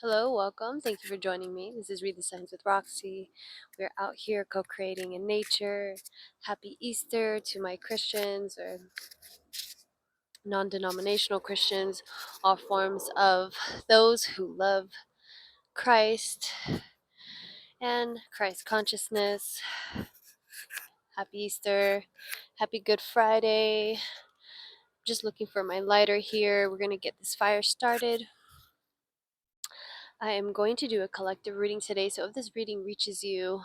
Hello, welcome. Thank you for joining me. This is Read the Signs with Roxy. We're out here co-creating in nature. Happy Easter to my Christians or non-denominational Christians, all forms of those who love Christ and Christ consciousness. Happy Easter. Happy Good Friday. Just looking for my lighter here. We're going to get this fire started. I am going to do a collective reading today, so if this reading reaches you,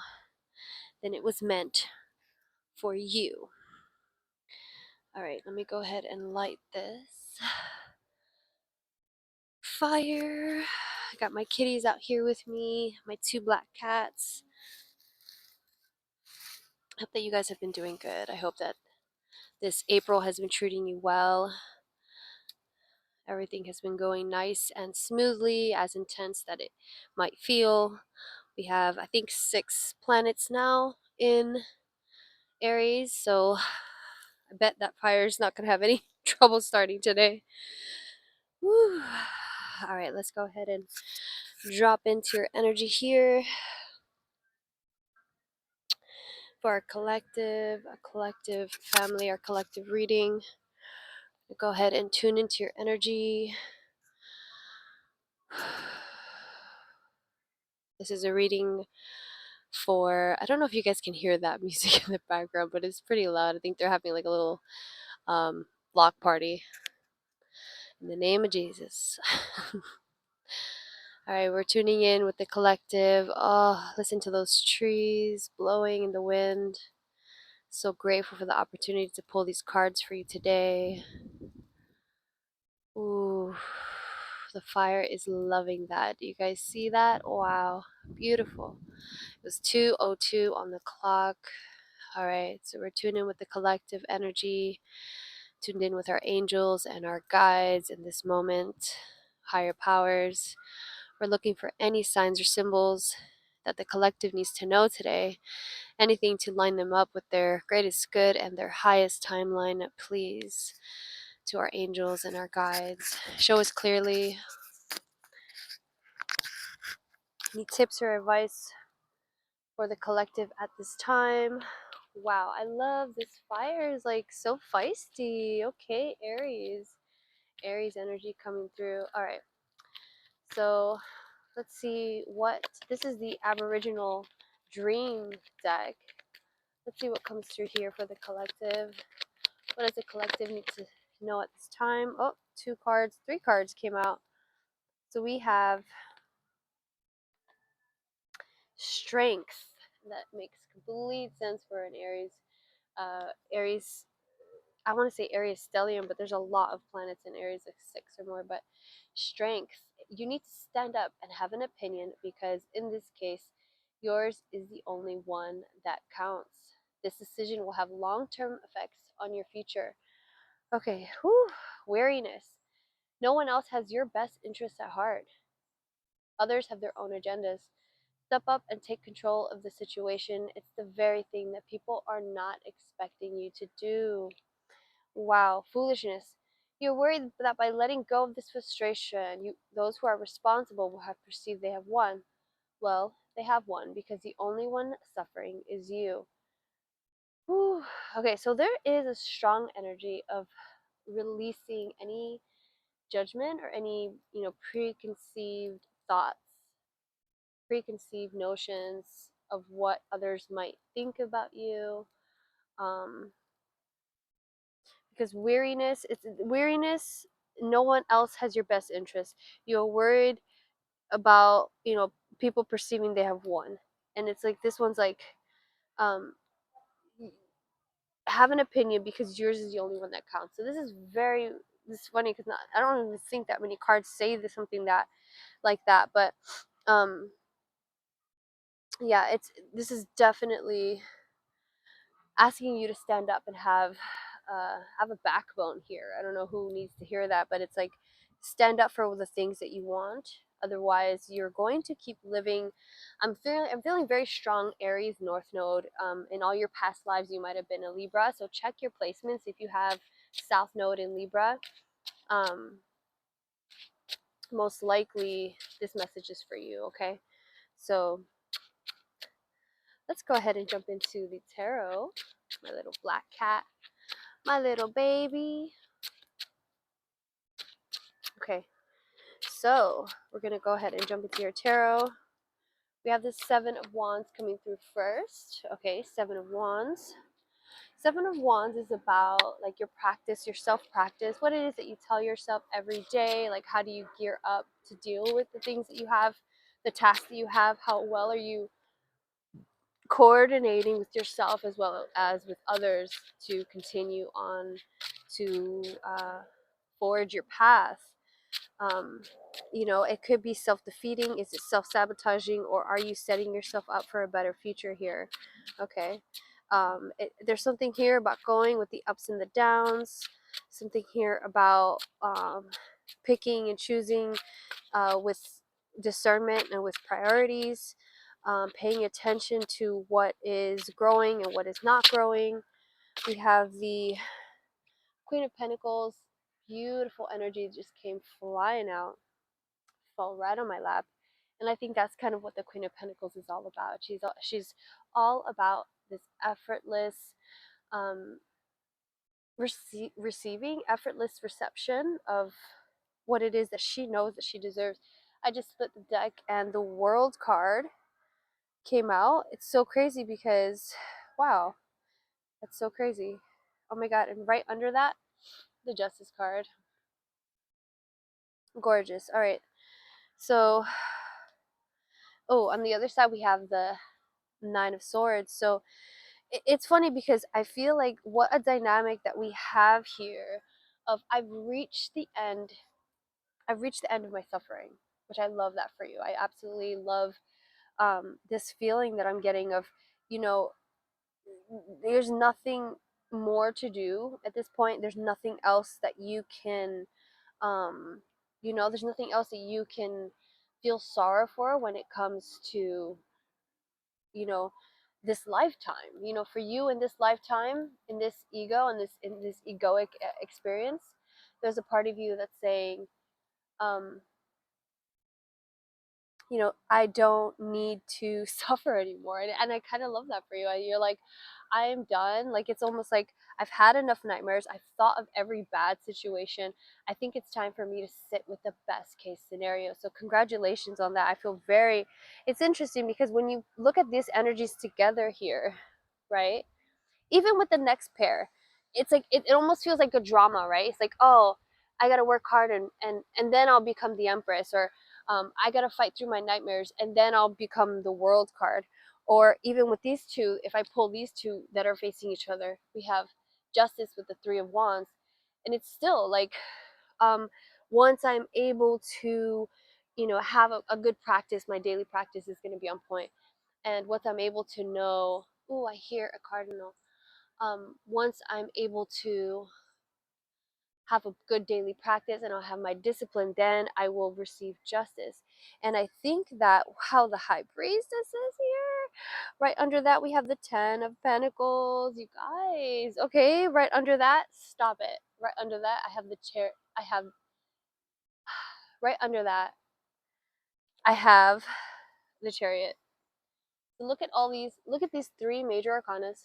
then it was meant for you. All right, let me go ahead and light this fire. I got my kitties out here with me, my two black cats. I hope that you guys have been doing good. I hope that this April has been treating you well. Everything has been going nice and smoothly, as intense that it might feel. We have, I think, 6 planets now in Aries, so I bet that fire's not going to have any trouble starting today. Whew. All right, let's go ahead and drop into your energy here for our collective, a collective family, our collective reading. Go ahead and tune into your energy. This is a reading for, I don't know if you guys can hear that music in the background, but it's pretty loud. I think they're having like a little block party. In the name of Jesus. All right, we're tuning in with the collective. Oh, listen to those trees blowing in the wind. So grateful for the opportunity to pull these cards for you today. Ooh, the fire is loving that. Do you guys see that? Wow, beautiful. It was 2:02 on the clock. All right, so we're tuned in with the collective energy, tuned in with our angels and our guides in this moment, higher powers. We're looking for any signs or symbols that the collective needs to know today, anything to line them up with their greatest good and their highest timeline, please. To our angels and our guides, show us clearly any tips or advice for the collective at this time. Wow, I love this fire is like so feisty. Okay, Aries energy coming through. All right, so let's see what this is. The Aboriginal Dream deck. Let's see what comes through here for the collective. What does the collective need to know at this time? Oh, 2 cards, 3 cards came out. So we have Strength. That makes complete sense for an Aries. Aries, I want to say Aries stellium, but there's a lot of planets in Aries, like 6 or more. But strength, you need to stand up and have an opinion because in this case, yours is the only one that counts. This decision will have long-term effects on your future. Okay, whew, weariness. No one else has your best interests at heart. Others have their own agendas. Step up and take control of the situation. It's the very thing that people are not expecting you to do. Wow, foolishness. You're worried that by letting go of this frustration, those who are responsible will have perceived they have won. Well, they have won because the only one suffering is you. Whew. Okay, so there is a strong energy of releasing any judgment or any, preconceived thoughts, preconceived notions of what others might think about you. Um, because weariness, no one else has your best interest. You're worried about, people perceiving they have won. And it's like this one's like, um, have an opinion because yours is the only one that counts. So this is funny because I don't even think that many cards say this, something that like that, but um yeah, this is definitely asking you to stand up and have a backbone here. I don't know who needs to hear that, but it's like stand up for the things that you want. Otherwise, you're going to keep living. I'm feeling very strong Aries North Node. In all your past lives, you might have been a Libra, so check your placements if you have South Node in Libra. Um, most likely this message is for you, okay? So let's go ahead and jump into the tarot. My little black cat, my little baby. Okay, so we're gonna go ahead and jump into your tarot. We have the Seven of Wands coming through first. Okay, Seven of Wands. Seven of Wands is about like your practice, your self practice, what it is that you tell yourself every day. Like, how do you gear up to deal with the things that you have, the tasks that you have? How well are you coordinating with yourself as well as with others to continue on to forge your path? um, it could be self-defeating. Is it self-sabotaging, or are you setting yourself up for a better future here? Okay. There's something here about going with the ups and the downs, something here about picking and choosing with discernment and with priorities, paying attention to what is growing and what is not growing. We have the Queen of Pentacles. Beautiful energy just came flying out, fell right on my lap. And I think that's kind of what the Queen of Pentacles is all about. She's all about this effortless um, receiving, effortless reception of what it is that she knows that she deserves. I just split the deck and the World card came out. It's so crazy because, wow, that's so crazy. Oh my God. And right under that, the Justice card. Gorgeous. All right. So, oh, on the other side, we have the Nine of Swords. So it's funny because I feel like what a dynamic that we have here of I've reached the end of my suffering, which I love that for you. I absolutely love this feeling that I'm getting of, you know, there's nothing more to do at this point. There's nothing else that you can, um, there's nothing else that you can feel sorrow for when it comes to, you know, this lifetime. For you in this lifetime, in this ego, in this egoic experience, there's a part of you that's saying, um, I don't need to suffer anymore. And I kind of love that for you. You're like, I am done. Like, it's almost like I've had enough nightmares. I've thought of every bad situation. I think it's time for me to sit with the best case scenario. So congratulations on that. I feel it's interesting because when you look at these energies together here, right? Even with the next pair, it's like it almost feels like a drama, right? It's like, oh, I gotta work hard, and then I'll become the Empress, or I gotta fight through my nightmares and then I'll become the World card. Or even with these two, if I pull these two that are facing each other, we have Justice with the Three of Wands. And it's still like, um once I'm able to, have a good practice, my daily practice is going to be on point. And once I'm able to know, oh, I hear a cardinal. Once I'm able to have a good daily practice and I'll have my discipline, then I will receive justice. And I think that how the High Priestess is here, right under that, we have the Ten of Pentacles. You guys, okay, right under that, stop it. Right under that, I have the chair. I have, right under that, I have the Chariot. So look at these three major arcanas.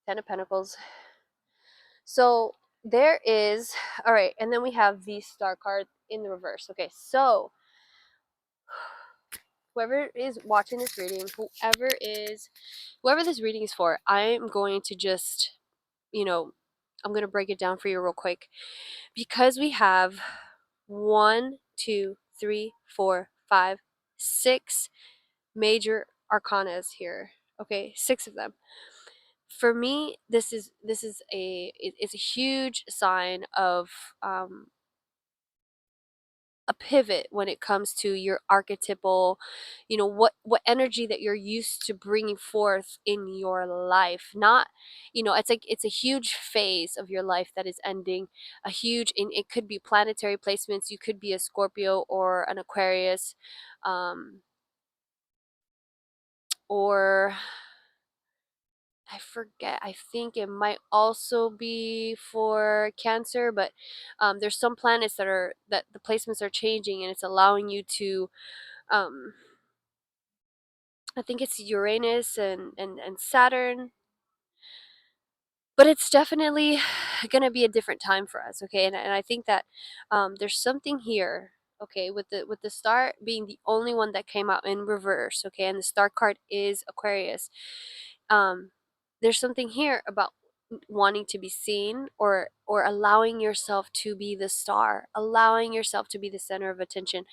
Ten of Pentacles. So there is, all right, and then we have the Star card in the reverse. Okay, so whoever is watching this reading, whoever this reading is for, I'm going to just, I'm going to break it down for you real quick, because we have 6 major arcanas here. Okay, 6 of them. For me, it's a huge sign of um, a pivot when it comes to your archetypal, what energy that you're used to bringing forth in your life. Not, it's like it's a huge phase of your life that is ending. And it could be planetary placements. You could be a Scorpio or an Aquarius, or I forget. I think it might also be for Cancer, but there's some planets that the placements are changing, and it's allowing you to. Um, I think it's Uranus and Saturn, but it's definitely gonna be a different time for us. Okay, and I think that there's something here. Okay, with the star being the only one that came out in reverse. Okay, and the star card is Aquarius. um, there's something here about wanting to be seen, or allowing yourself to be the star, allowing yourself to be the center of attention,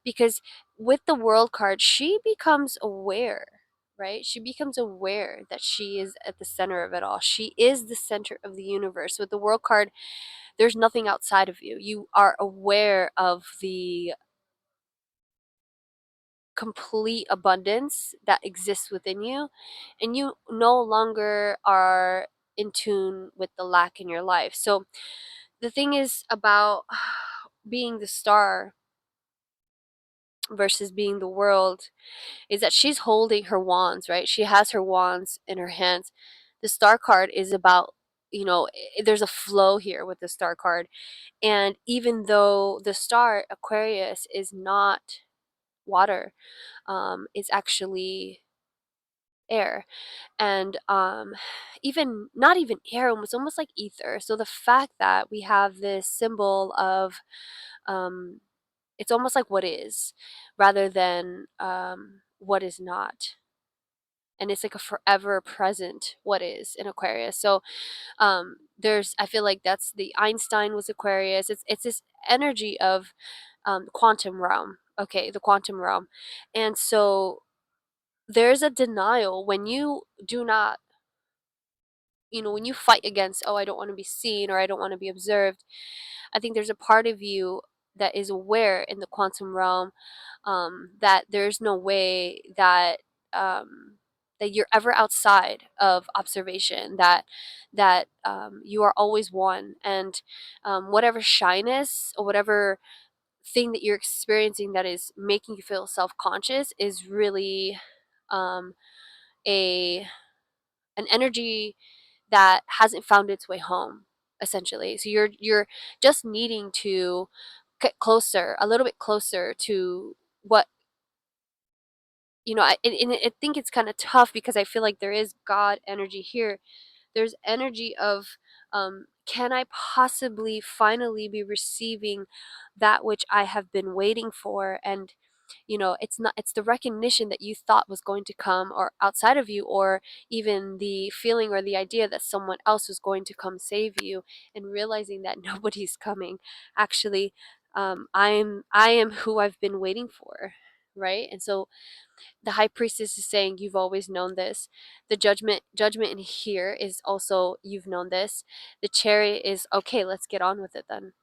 because with the World card, she becomes aware, right? She becomes aware that she is at the center of it all. She is the center of the universe. With the World card, there's nothing outside of you. You are aware of the complete abundance that exists within you, and you no longer are in tune with the lack in your life. So the thing is about being the star versus being the world is that she's holding her wands, right? She has her wands in her hands. The star card is about, there's a flow here with the star card. And even though the star Aquarius is not water, it's actually air. And even not even air, it's almost like ether. So the fact that we have this symbol of um it's almost like what is, rather than what is not. And it's like a forever present what is in Aquarius. So there's, I feel like that's the Einstein was Aquarius. It's this energy of quantum realm. Okay, the quantum realm. And so there's a denial when you do not, when you fight against, oh, I don't want to be seen, or I don't want to be observed. I think there's a part of you that is aware in the quantum realm, that there's no way that you're ever outside of observation, that you are always one. And whatever shyness or whatever thing that you're experiencing that is making you feel self-conscious is really um, a an energy that hasn't found its way home, essentially. So you're just needing to get closer, a little bit closer to what, and I think it's kind of tough because I feel like there is God energy here. There's energy of, can I possibly finally be receiving that which I have been waiting for? And it's the recognition that you thought was going to come or outside of you, or even the feeling or the idea that someone else was going to come save you, and realizing that nobody's coming. Actually, I am who I've been waiting for, right? And so the high priestess is saying, you've always known this. The judgment in here is also, you've known this. The chariot is, okay, let's get on with it then.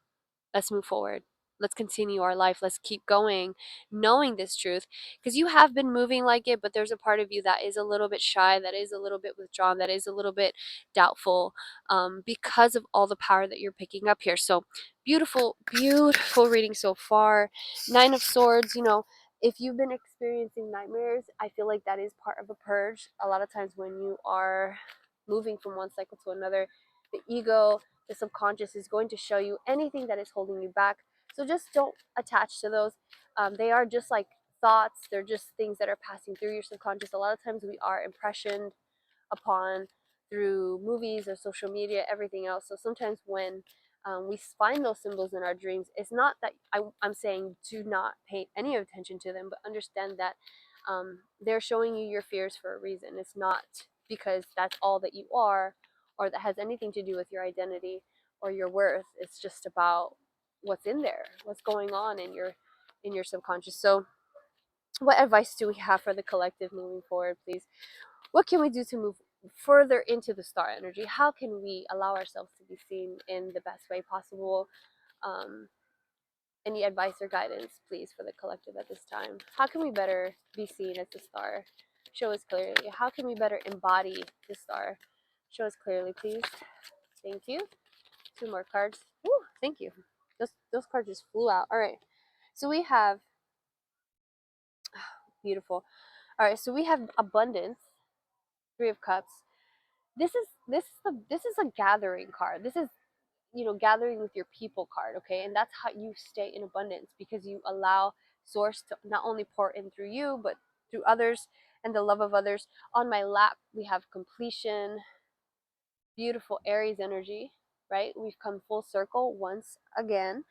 Let's move forward. Let's continue our life. Let's keep going, knowing this truth. Because you have been moving like it, but there's a part of you that is a little bit shy, that is a little bit withdrawn, that is a little bit doubtful, because of all the power that you're picking up here. So beautiful, beautiful reading so far. Nine of Swords, if you've been experiencing nightmares, I feel like that is part of a purge. A lot of times when you are moving from one cycle to another, the ego, the subconscious is going to show you anything that is holding you back. So just don't attach to those. They are just like thoughts. They're just things that are passing through your subconscious. A lot of times we are impressioned upon through movies or social media, everything else. So sometimes when we find those symbols in our dreams, it's not that I'm saying do not pay any attention to them, but understand that they're showing you your fears for a reason. It's not because that's all that you are, or that has anything to do with your identity or your worth. It's just about what's in there, what's going on in your subconscious. So what advice do we have for the collective moving forward, please? What can we do to move further into the star energy? How can we allow ourselves to be seen in the best way possible? Um, any advice or guidance, please, for the collective at this time? How can we better be seen as the star? Show us clearly. How can we better embody the star? Show us clearly, please. Thank you. Two more cards. Woo, thank you. Those cards just flew out. All right. So we have beautiful. All right. So we have abundance, Three of Cups. this is a gathering card. This is, gathering with your people card, okay? And that's how you stay in abundance, because you allow source to not only pour in through you, but through others and the love of others. On my lap, we have completion, beautiful Aries energy, right? We've come full circle once again.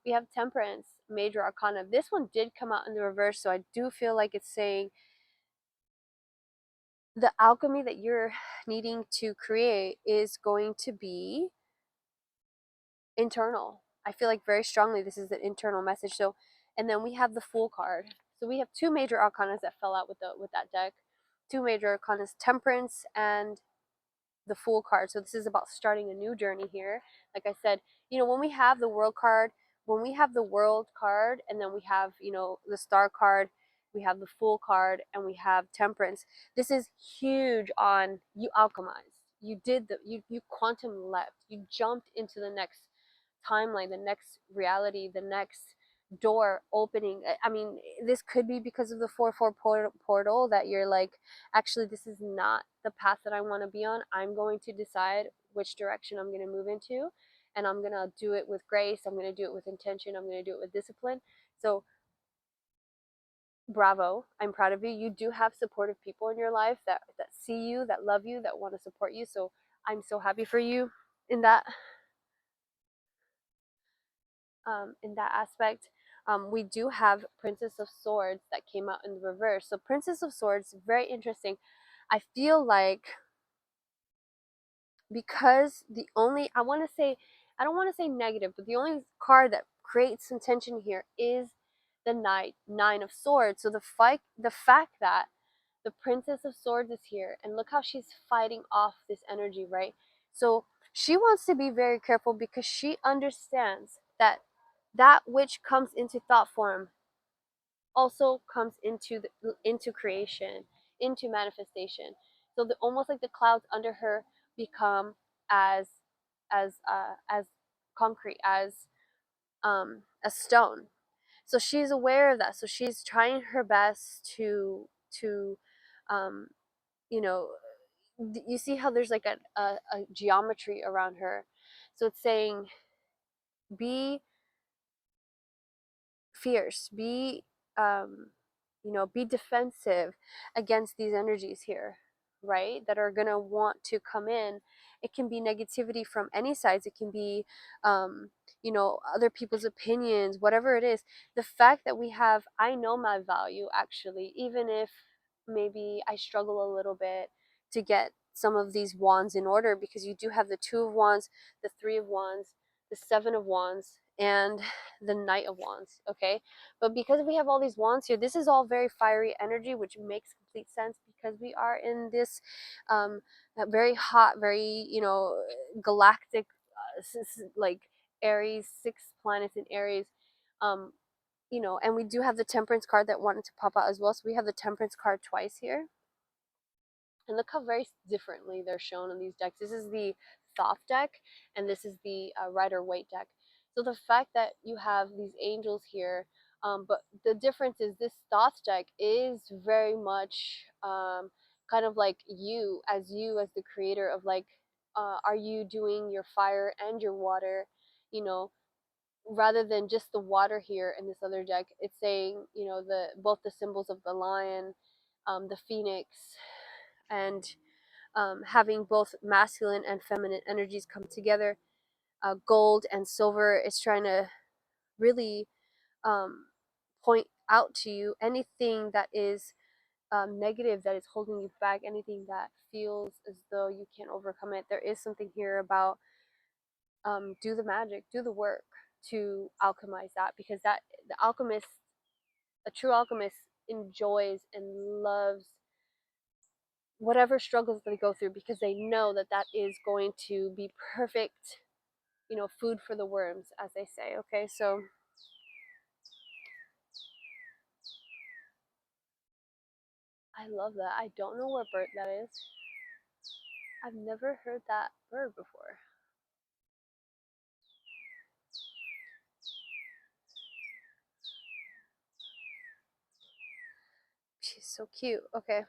We have temperance, major arcana. This one did come out in the reverse, so I do feel like it's saying the alchemy that you're needing to create is going to be internal. I feel like very strongly this is an internal message. So, and then we have the Fool card. So we have two major arcanas that fell out with that deck. Two major arcanas, Temperance and the Fool card. So this is about starting a new journey here. Like I said, when we have the World card, when we have the World card, and then we have, the Star card, we have the Fool card, and we have Temperance. This is huge on you alchemized. You did you quantum leapt. You jumped into the next timeline, the next reality, the next door opening. I mean, this could be because of the 4-4 portal that you're like, actually, this is not the path that I want to be on. I'm going to decide which direction I'm going to move into, and I'm going to do it with grace. I'm going to do it with intention. I'm going to do it with discipline. So, bravo. I'm proud of you. You do have supportive people in your life that see you, that love you, that want to support you. So, I'm so happy for you in that aspect. We do have Princess of Swords that came out in the reverse. So Princess of Swords, very interesting. I feel like, because the only, I don't want to say negative, but the only card that creates some tension here is the Nine of Swords. So the fact that the Princess of Swords is here, and look how she's fighting off this energy, right? So she wants to be very careful, because she understands that that which comes into thought form also comes into creation, into manifestation. So the almost like the clouds under her become as as concrete, as stone. So she's aware of that. So she's trying her best to um, you know you see how there's like a geometry around her. So it's saying, be fierce, be defensive against these energies here, right? That are gonna want to come in. It can be negativity from any sides. It can be, other people's opinions, whatever it is. The fact that we have, I know my value, actually, even if maybe I struggle a little bit to get some of these wands in order, because you do have the Two of Wands, the Three of Wands, the Seven of Wands, and the Knight of Wands, okay? But because we have all these wands here, this is all very fiery energy, which makes complete sense, because we are in this very hot, very, galactic, like Aries, 6 planets in Aries. Um, and we do have the Temperance card that wanted to pop out as well. So we have the Temperance card twice here. And look how very differently they're shown in these decks. This is the Thoth deck, and this is the Rider Waite deck. So the fact that you have these angels here, but the difference is this Thoth deck is very much kind of like you as the creator of, like, are you doing your fire and your water, you know, rather than just the water here in this other deck. It's saying, the both the symbols of the lion, the phoenix, and having both masculine and feminine energies come together. Gold and silver is trying to really um, point out to you anything that is negative, that is holding you back, anything that feels as though you can't overcome it. There is something here about, do the magic, do the work to alchemize that, because that the alchemist, a true alchemist, enjoys and loves whatever struggles they go through, because they know that that is going to be perfect, food for the worms, as they say. Okay, so I love that. I don't know what bird that is. I've never heard that bird before. She's so cute. Okay.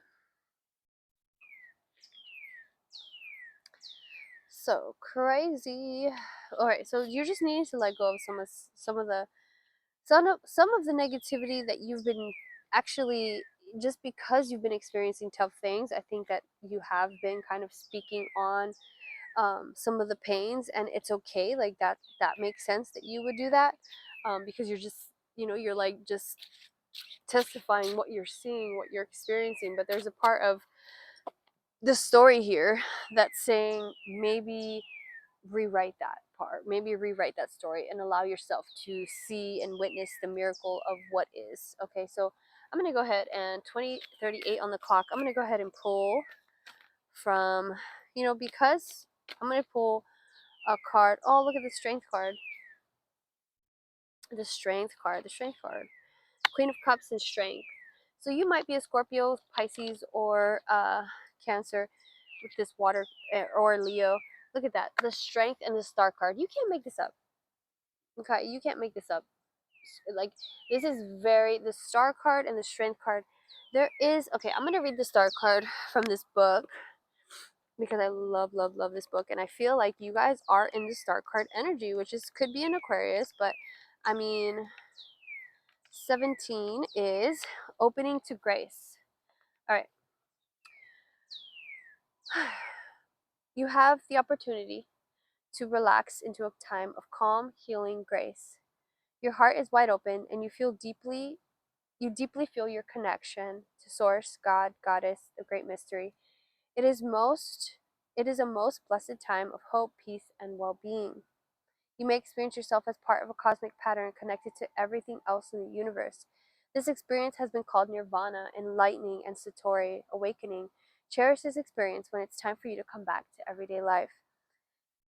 So crazy. All right, so you're just needing to let go of some of the negativity that you've been actually, just because you've been experiencing tough things. I think that you have been kind of speaking on some of the pains, and it's okay. Like that makes sense that you would do that, because you're just, you're like just testifying what you're seeing, what you're experiencing. But there's a part of the story here that's saying maybe rewrite that part, maybe rewrite that story and allow yourself to see and witness the miracle of what is. Okay, so I'm going to go ahead and 2038 on the clock. I'm going to go ahead and pull from, because I'm going to pull a card. Oh, look at the strength card. The strength card. Queen of Cups and strength. So you might be a Scorpio, Pisces, or Cancer with this water, or Leo. Look at that. The strength and the star card. You can't make this up. Okay, you can't make this up. Like, this is the star card and the strength card. Okay, I'm going to read the star card from this book because I love, love, love this book. And I feel like you guys are in the star card energy, which could be an Aquarius, but I mean, 17 is opening to grace. All right. You have the opportunity to relax into a time of calm, healing grace. Your heart is wide open and you deeply feel your connection to source, God, goddess, the great mystery. It is a most blessed time of hope, peace, and well-being. You may experience yourself as part of a cosmic pattern connected to everything else in the universe. This experience has been called nirvana, enlightening, and satori, awakening. Cherish this experience when it's time for you to come back to everyday life.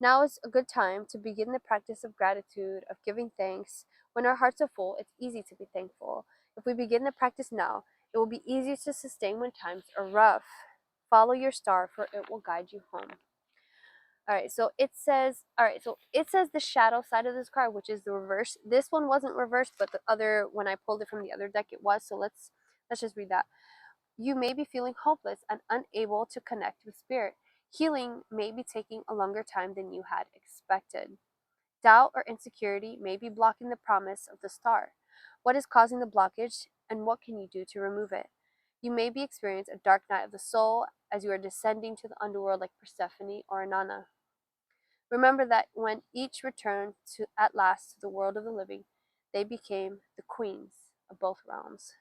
Now is a good time to begin the practice of gratitude, of giving thanks. When our hearts are full, it's easy to be thankful. If we begin the practice now, it will be easier to sustain when times are rough. Follow your star, for it will guide you home. All right, so it says the shadow side of this card, which is the reverse. This one wasn't reversed, but the other, when I pulled it from the other deck, it was. So let's just read that. You may be feeling hopeless and unable to connect with spirit. Healing may be taking a longer time than you had expected. Doubt or insecurity may be blocking the promise of the star. What is causing the blockage, and what can you do to remove it? You may be experiencing a dark night of the soul as you are descending to the underworld like Persephone or Inanna. Remember that when each returned at last to the world of the living, they became the queens of both realms.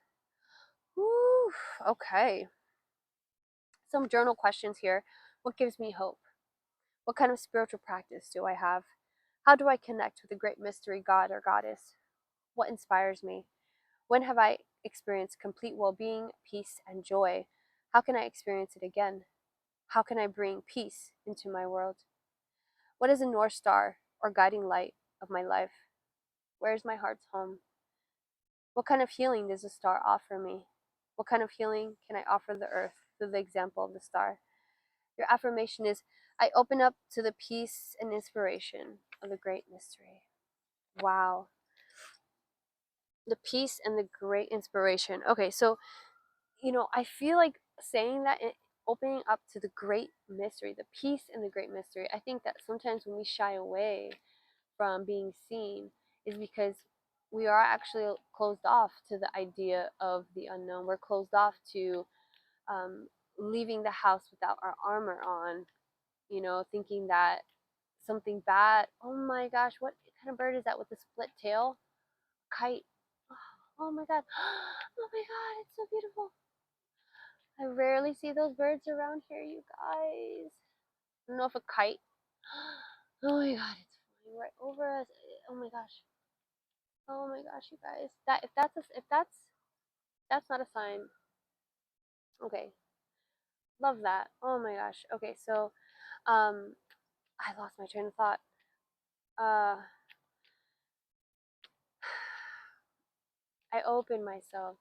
Whew, okay. Some journal questions here. What gives me hope? What kind of spiritual practice do I have? How do I connect with the great mystery God or goddess? What inspires me? When have I experienced complete well being, peace, and joy? How can I experience it again? How can I bring peace into my world? What is a North Star or guiding light of my life? Where is my heart's home? What kind of healing does the star offer me? What kind of healing can I offer the earth through the example of the star? Your affirmation is I open up to the peace and inspiration of the great mystery. Wow. The peace and the great inspiration. Okay, so, I feel like saying that, opening up to the great mystery, the peace and the great mystery. I think that sometimes when we shy away from being seen is because we are actually closed off to the idea of the unknown. We're closed off to um, leaving the house without our armor on, thinking that something bad. Oh my gosh, what kind of bird is that with a split tail? Kite. Oh my god. Oh my god, it's so beautiful. I rarely see those birds around here, you guys. I don't know if a kite. Oh my god, it's flying right over us. Oh my gosh. Oh my gosh, you guys. If that's not a sign. Okay. Love that. Oh my gosh. Okay, so um I lost my train of thought. Uh I open myself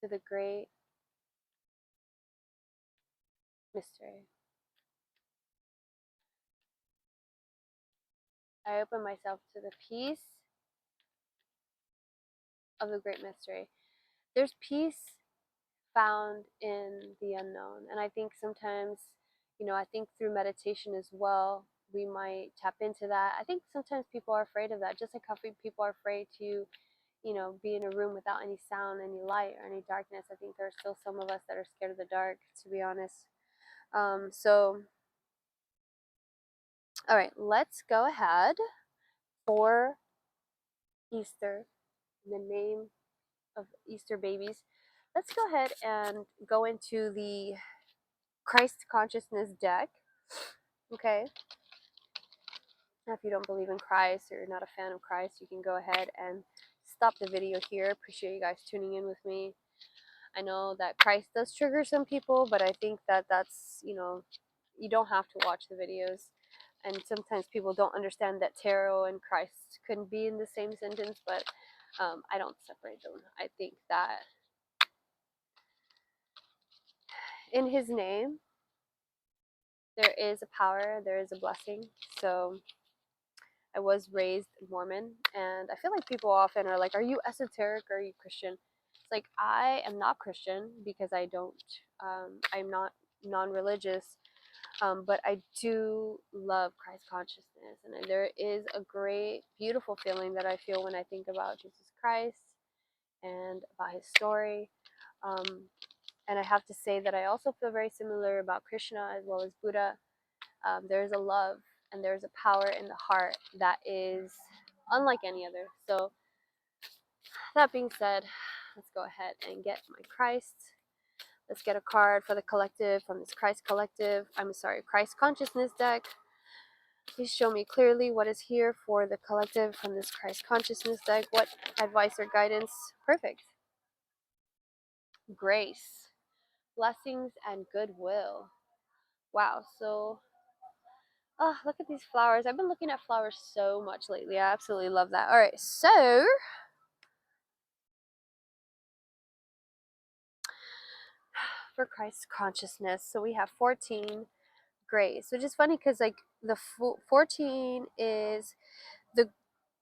to the great mystery. I open myself to the peace of the great mystery. There's peace found in the unknown. And I think sometimes, I think through meditation as well, we might tap into that. I think sometimes people are afraid of that, just like how people are afraid to, be in a room without any sound, any light, or any darkness. I think there are still some of us that are scared of the dark, to be honest. So, all right, let's go ahead for Easter, in the name of Easter babies. Let's go ahead and go into the Christ consciousness deck. Okay. Now, if you don't believe in Christ or you're not a fan of Christ, you can go ahead and stop the video here. Appreciate you guys tuning in with me. I know that Christ does trigger some people, but I think that that's, you don't have to watch the videos. And sometimes people don't understand that tarot and Christ couldn't be in the same sentence, but I don't separate them. I think that in his name, there is a power, there is a blessing. So I was raised Mormon, and I feel like people often are like, "Are you esoteric or are you Christian?" It's like, I am not Christian because I don't, I'm not non religious, but I do love Christ consciousness. And there is a great, beautiful feeling that I feel when I think about Jesus Christ and about his story. Um, and I have to say that I also feel very similar about Krishna as well as Buddha. There's a love and there's a power in the heart that is unlike any other. So, that being said, let's go ahead and get my Christ. Let's get a card for the collective from this Christ collective. I'm sorry, Christ consciousness deck. Please show me clearly what is here for the collective from this Christ consciousness deck. What advice or guidance? Perfect. Grace, blessings, and goodwill. Wow. So, oh, look at these flowers. I've been looking at flowers so much lately. I absolutely love that. All right. So, for Christ consciousness, so we have 14 grace, which is funny because like the 14 is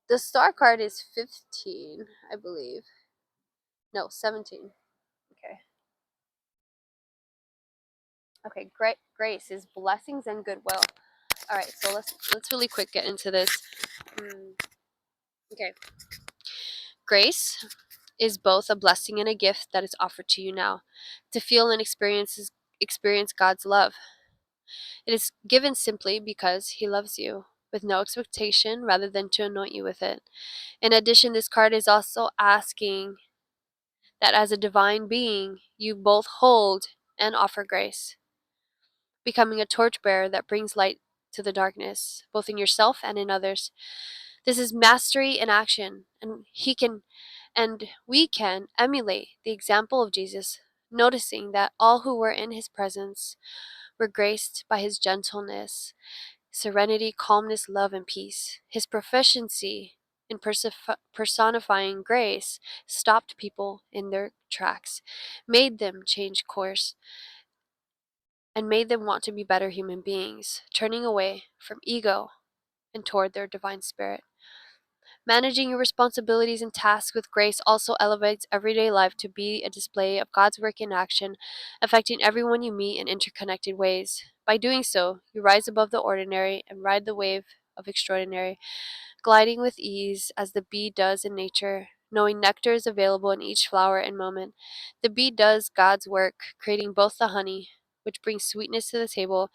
the star card is 15, I believe. No, 17. Okay. Okay, great. Grace is blessings and goodwill. All right, so let's really quick get into this. Okay. Grace is both a blessing and a gift that is offered to you now to feel and experience God's love. It is given simply because he loves you, with no expectation rather than to anoint you with it. In addition, this card is also asking that as a divine being, you both hold and offer grace, becoming a torchbearer that brings light to the darkness, both in yourself and in others. This is mastery in action, and we can emulate the example of Jesus, noticing that all who were in his presence were graced by his gentleness, serenity, calmness, love, and peace. His proficiency in personifying grace stopped people in their tracks, made them change course, and made them want to be better human beings, turning away from ego and toward their divine spirit. Managing your responsibilities and tasks with grace also elevates everyday life to be a display of God's work in action, affecting everyone you meet in interconnected ways. By doing so, you rise above the ordinary and ride the wave of extraordinary, gliding with ease as the bee does in nature, knowing nectar is available in each flower and moment. The bee does God's work, creating both the honey, which brings sweetness to the table,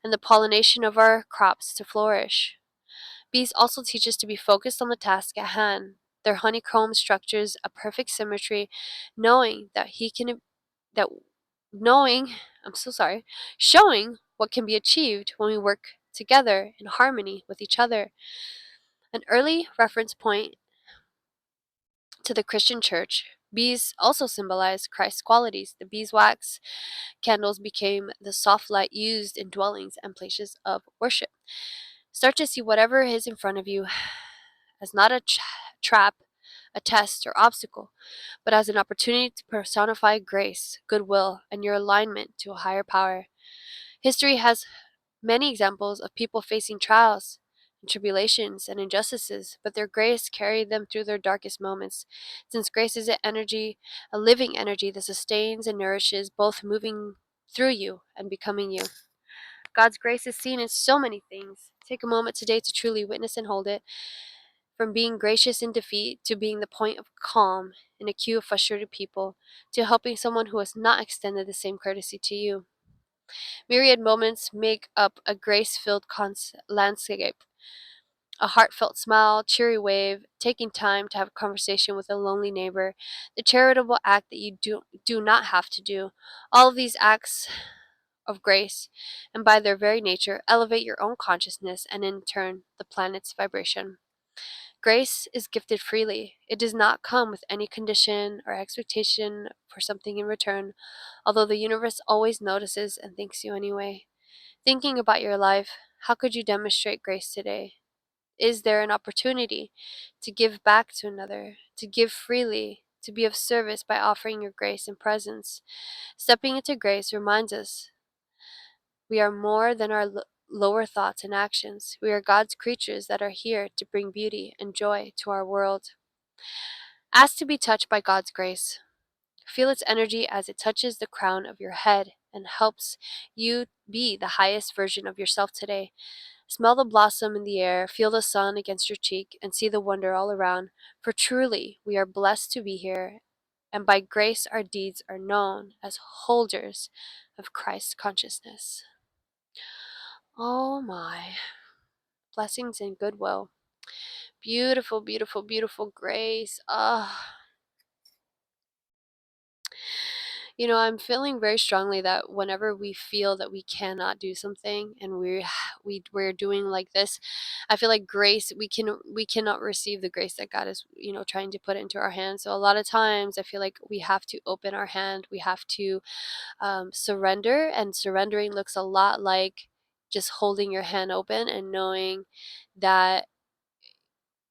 and the pollination of our crops to flourish. Bees also teach us to be focused on the task at hand. Their honeycomb structures a perfect symmetry, knowing that he can that knowing, I'm so sorry, showing what can be achieved when we work together in harmony with each other. An early reference point to the Christian church, bees also symbolize Christ's qualities. The beeswax candles became the soft light used in dwellings and places of worship. Start to see whatever is in front of you as not a trap, a test, or obstacle, but as an opportunity to personify grace, goodwill, and your alignment to a higher power. History has many examples of people facing trials and tribulations and injustices, but their grace carried them through their darkest moments. Since grace is an energy, a living energy that sustains and nourishes, both moving through you and becoming you. God's grace is seen in so many things. Take a moment today to truly witness and hold it. From being gracious in defeat to being the point of calm in a queue of frustrated people to helping someone who has not extended the same courtesy to you. Myriad moments make up a grace filled landscape. A heartfelt smile, cheery wave, taking time to have a conversation with a lonely neighbor, the charitable act that you do not have to do. All of these acts of grace, and by their very nature, elevate your own consciousness and in turn the planet's vibration. Grace is gifted freely. It does not come with any condition or expectation for something in return, although the universe always notices and thanks you anyway. Thinking about your life, how could you demonstrate grace today? Is there an opportunity to give back to another, to give freely, to be of service by offering your grace and presence? Stepping into grace reminds us we are more than our lower thoughts and actions. We are God's creatures that are here to bring beauty and joy to our world. Ask to be touched by God's grace. Feel its energy as it touches the crown of your head and helps you be the highest version of yourself today. Smell the blossom in the air, feel the sun against your cheek, and see the wonder all around. For truly, we are blessed to be here, and by grace our deeds are known as holders of Christ's consciousness. Oh my. Blessings and goodwill. Beautiful, beautiful, beautiful grace. Ah. I'm feeling very strongly that whenever we feel that we cannot do something and we're doing like this, I feel like grace we cannot receive the grace that God is, trying to put into our hands. So a lot of times I feel like we have to open our hand, we have to surrender, and surrendering looks a lot like just holding your hand open and knowing that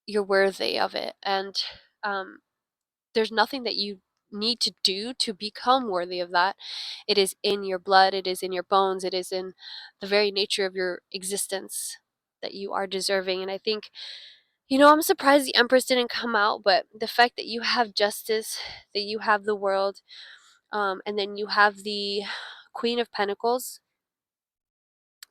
you're worthy of it. And um, there's nothing that you need to do to become worthy of that. It is in your blood, it is in your bones, it is in the very nature of your existence that you are deserving. And I think, I'm surprised the Empress didn't come out, but the fact that you have justice, that you have the world, and then you have the Queen of Pentacles,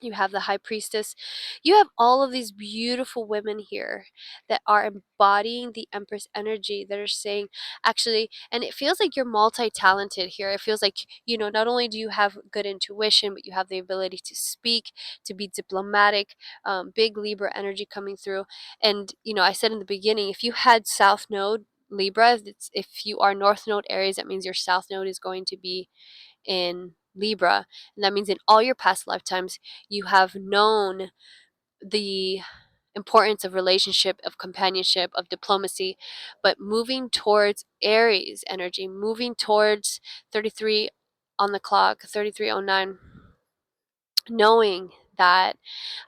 you have the High Priestess, you have all of these beautiful women here that are embodying the Empress energy, that are saying, actually, and it feels like you're multi-talented here. It feels like, not only do you have good intuition, but you have the ability to speak, to be diplomatic, big Libra energy coming through. And, I said in the beginning, if you had South Node Libra, if you are North Node Aries, that means your South Node is going to be in Libra. And that means in all your past lifetimes, you have known the importance of relationship, of companionship, of diplomacy, but moving towards Aries energy, moving towards 33 on the clock, 3309, knowing that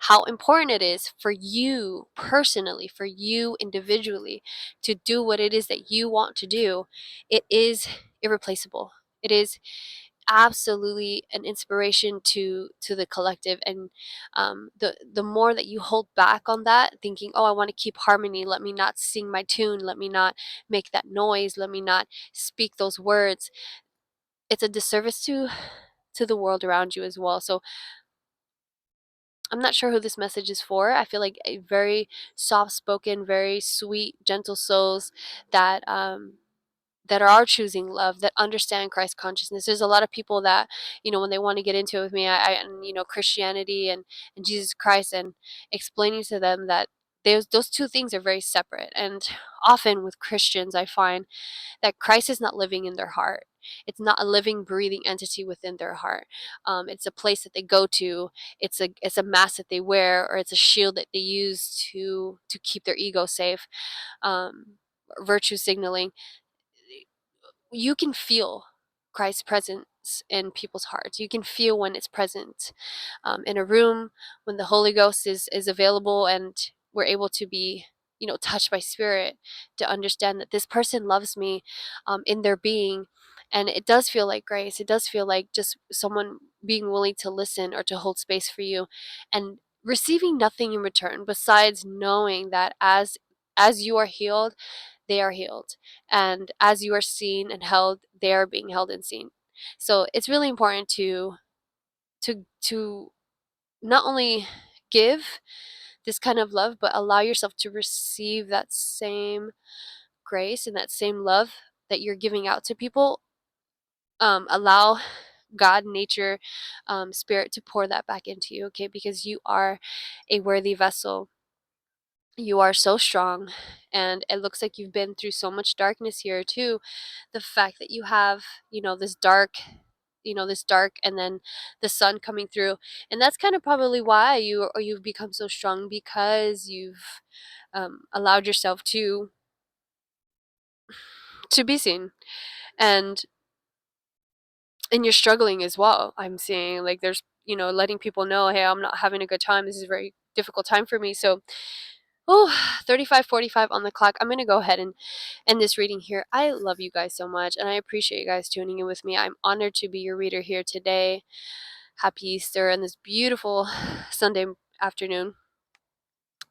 how important it is for you personally, for you individually, to do what it is that you want to do. It is irreplaceable. It is absolutely an inspiration to the collective. And the more that you hold back on that, thinking, oh, I want to keep harmony, let me not sing my tune, let me not make that noise, let me not speak those words, it's a disservice to the world around you as well. So I'm not sure who this message is for. I feel like a very soft spoken, very sweet, gentle souls that that are choosing love, that understand Christ consciousness. There's a lot of people that, when they want to get into it with me, and Christianity and Jesus Christ, and explaining to them that those two things are very separate. And often with Christians, I find that Christ is not living in their heart. It's not a living, breathing entity within their heart. It's a place that they go to. It's a mask that they wear, or it's a shield that they use to keep their ego safe. Virtue signaling. You can feel Christ's presence in people's hearts. You can feel when it's present in a room, when the Holy Ghost is available, and we're able to be, touched by spirit, to understand that this person loves me in their being. And it does feel like grace. It does feel like just someone being willing to listen or to hold space for you, and receiving nothing in return besides knowing that as you are healed, they are healed. And as you are seen and held, they are being held and seen. So it's really important to not only give this kind of love, but allow yourself to receive that same grace and that same love that you're giving out to people. Allow God, nature, spirit to pour that back into you, okay? Because you are a worthy vessel. You are so strong, and it looks like you've been through so much darkness here too. The fact that you have, this dark, this dark, and then the sun coming through, and that's kind of probably why you've become so strong, because you've allowed yourself to be seen, and you're struggling as well. I'm seeing, like, there's, letting people know, hey, I'm not having a good time. This is a very difficult time for me. So, oh, 35:45 on the clock. I'm going to go ahead and end this reading here. I love you guys so much, and I appreciate you guys tuning in with me. I'm honored to be your reader here today. Happy Easter and this beautiful Sunday afternoon.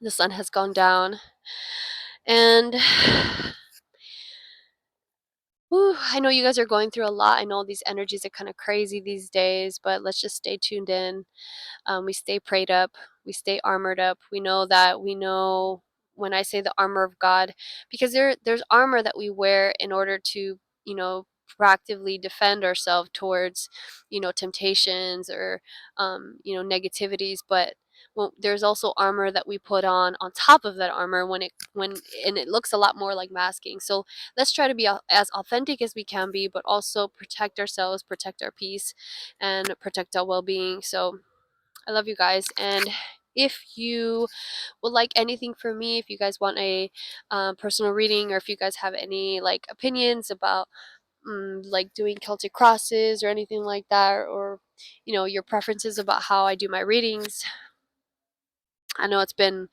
The sun has gone down, and whew, I know you guys are going through a lot. I know these energies are kind of crazy these days, but let's just stay tuned in. We stay prayed up, we stay armored up. We know when I say the armor of God, because there's armor that we wear in order to, you know, proactively defend ourselves towards, temptations or, negativities. But well, there's also armor that we put on top of that armor when and it looks a lot more like masking. So let's try to be as authentic as we can be, but also protect ourselves, protect our peace, and protect our well-being. So I love you guys. And if you would like anything from me, if you guys want a personal reading, or if you guys have any like opinions about like doing Celtic crosses or anything like that, or your preferences about how I do my readings. I know it's been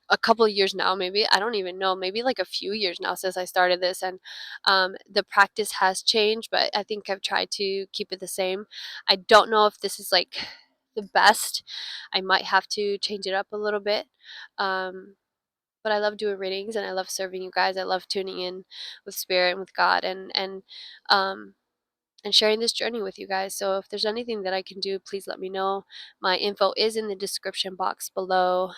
a couple of years now, maybe, I don't even know, maybe like a few years now since I started this, and the practice has changed, but I think I've tried to keep it the same. I don't know if this is like the best. I might have to change it up a little bit. um, but I love doing readings, and I love serving you guys. I love tuning in with spirit and with God, um, and sharing this journey with you guys. So if there's anything that I can do, please let me know. My info is in the description box below,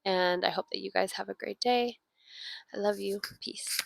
and I hope that you guys have a great day. I love you. Peace.